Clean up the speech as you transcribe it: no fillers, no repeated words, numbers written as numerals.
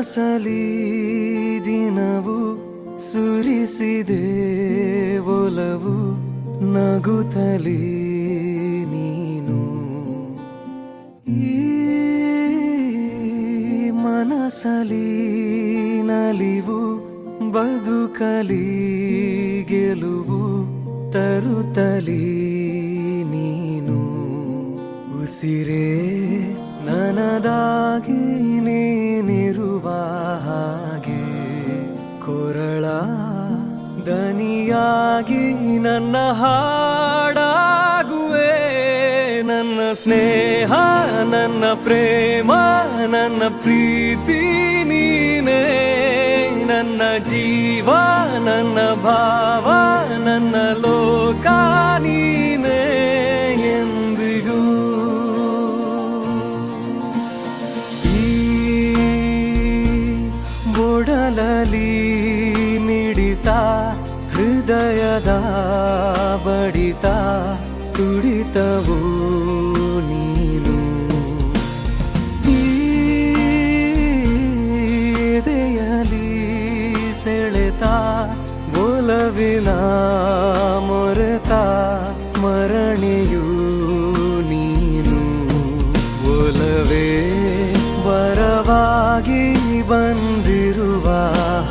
ಮನಸಲಿ ದಿನವು ಸುರಿಸಿದೆ ಒಲವು ನಗುತ್ತಲೇ ನೀನು ಈ ಮನಸಲಿ ನಲಿವು ಬದುಕಲಿ ಗೆಲುವು ತರುತ್ತಲೇ ನೀನು ಉಸಿರೇ ನನದಾಗಿ ನೀನಿರುವ ಹಾಗೆ ಕೊರಳ ದನಿಯಾಗಿ ನನ್ನ ಹಾಡಾಗುವೆ ನನ್ನ ಸ್ನೇಹ ನನ್ನ ಪ್ರೇಮ ನನ್ನ ಪ್ರೀತಿ ನೀನೇ ನನ್ನ ಜೀವ ನನ್ನ ಭಾವ ನನ್ನ ಲೋಕ ನೀನೇ ಎಂದಿಗೂ ಈ ಬೊಡಲಲಿ ಮಿಡಿತ ಹೃದಯದ ಬಡಿತ ತುಡಿತವು ನೀನು ಈ ಎದೆಯಲಿ ಸೆಳೆತ ಒಲವಿನ ಮೊರೆತ ಸ್ಮರಣೆಯ